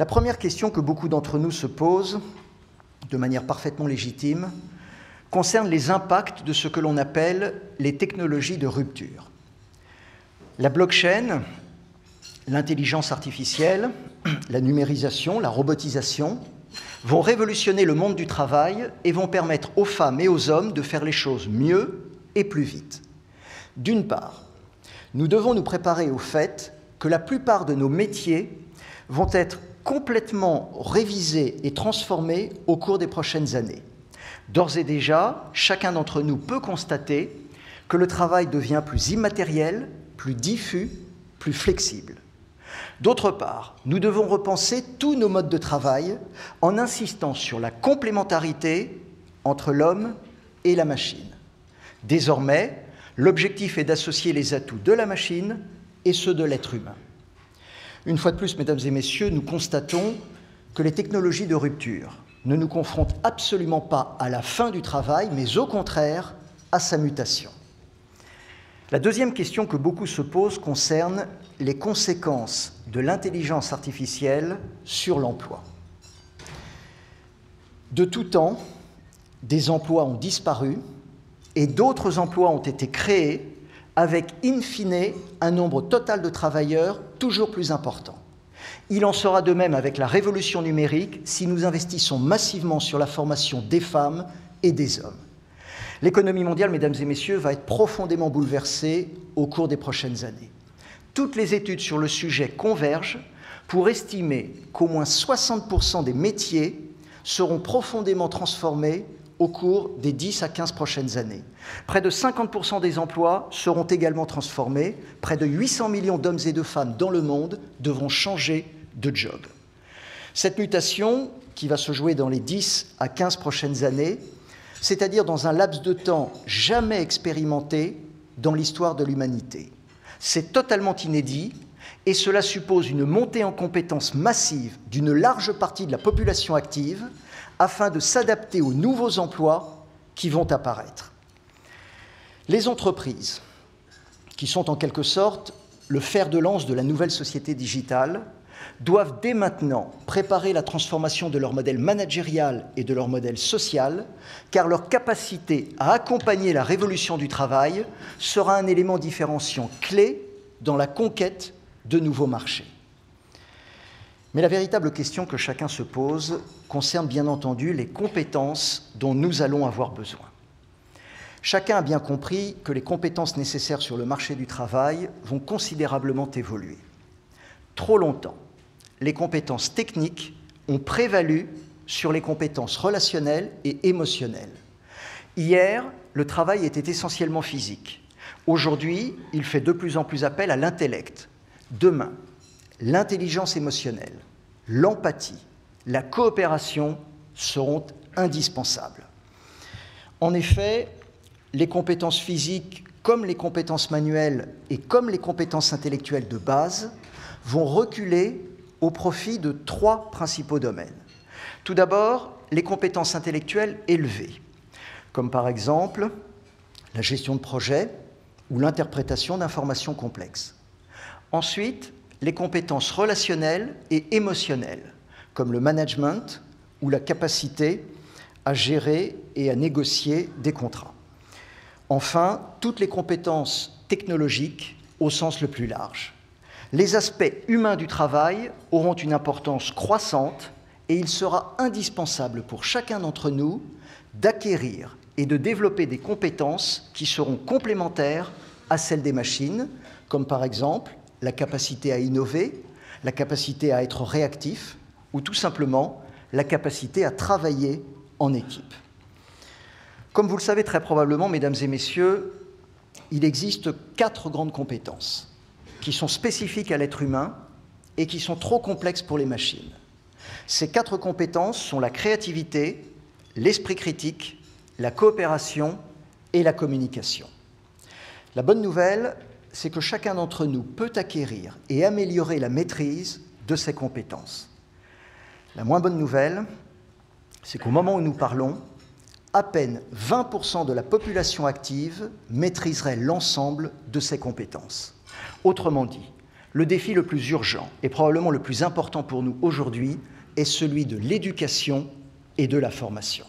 La première question que beaucoup d'entre nous se posent, de manière parfaitement légitime, concerne les impacts de ce que l'on appelle les technologies de rupture. La blockchain, l'intelligence artificielle, la numérisation, la robotisation vont révolutionner le monde du travail et vont permettre aux femmes et aux hommes de faire les choses mieux et plus vite. D'une part, nous devons nous préparer au fait que la plupart de nos métiers vont être complètement révisés et transformés au cours des prochaines années. D'ores et déjà, chacun d'entre nous peut constater que le travail devient plus immatériel, plus diffus, plus flexible. D'autre part, nous devons repenser tous nos modes de travail en insistant sur la complémentarité entre l'homme et la machine. Désormais, l'objectif est d'associer les atouts de la machine et ceux de l'être humain. Une fois de plus, mesdames et messieurs, nous constatons que les technologies de rupture ne nous confrontent absolument pas à la fin du travail, mais au contraire à sa mutation. La deuxième question que beaucoup se posent concerne les conséquences de l'intelligence artificielle sur l'emploi. De tout temps, des emplois ont disparu et d'autres emplois ont été créés avec, in fine, un nombre total de travailleurs toujours plus important. Il en sera de même avec la révolution numérique si nous investissons massivement sur la formation des femmes et des hommes. L'économie mondiale, mesdames et messieurs, va être profondément bouleversée au cours des prochaines années. Toutes les études sur le sujet convergent pour estimer qu'au moins 60% des métiers seront profondément transformés au cours des 10 à 15 prochaines années. Près de 50% des emplois seront également transformés. Près de 800 millions d'hommes et de femmes dans le monde devront changer de job. Cette mutation, qui va se jouer dans les 10 à 15 prochaines années, c'est-à-dire dans un laps de temps jamais expérimenté dans l'histoire de l'humanité. C'est totalement inédit et cela suppose une montée en compétences massive d'une large partie de la population active afin de s'adapter aux nouveaux emplois qui vont apparaître. Les entreprises, qui sont en quelque sorte le fer de lance de la nouvelle société digitale, doivent dès maintenant préparer la transformation de leur modèle managérial et de leur modèle social, car leur capacité à accompagner la révolution du travail sera un élément différenciant clé dans la conquête de nouveaux marchés. Mais la véritable question que chacun se pose concerne bien entendu les compétences dont nous allons avoir besoin. Chacun a bien compris que les compétences nécessaires sur le marché du travail vont considérablement évoluer. Trop longtemps, les compétences techniques ont prévalu sur les compétences relationnelles et émotionnelles. Hier, le travail était essentiellement physique. Aujourd'hui, il fait de plus en plus appel à l'intellect. Demain, l'intelligence émotionnelle, l'empathie, la coopération seront indispensables. En effet, les compétences physiques, comme les compétences manuelles et comme les compétences intellectuelles de base, vont reculer au profit de 3 principaux domaines. Tout d'abord, les compétences intellectuelles élevées, comme par exemple la gestion de projet ou l'interprétation d'informations complexes. Ensuite, les compétences relationnelles et émotionnelles, comme le management ou la capacité à gérer et à négocier des contrats. Enfin, toutes les compétences technologiques au sens le plus large. Les aspects humains du travail auront une importance croissante et il sera indispensable pour chacun d'entre nous d'acquérir et de développer des compétences qui seront complémentaires à celles des machines, comme par exemple la capacité à innover, la capacité à être réactif ou tout simplement la capacité à travailler en équipe. Comme vous le savez très probablement, mesdames et messieurs, il existe 4 grandes compétences qui sont spécifiques à l'être humain et qui sont trop complexes pour les machines. Ces 4 compétences sont la créativité, l'esprit critique, la coopération et la communication. La bonne nouvelle, c'est que chacun d'entre nous peut acquérir et améliorer la maîtrise de ces compétences. La moins bonne nouvelle, c'est qu'au moment où nous parlons, à peine 20% de la population active maîtriserait l'ensemble de ces compétences. Autrement dit, Le défi le plus urgent et probablement le plus important pour nous aujourd'hui est celui de l'éducation et de la formation.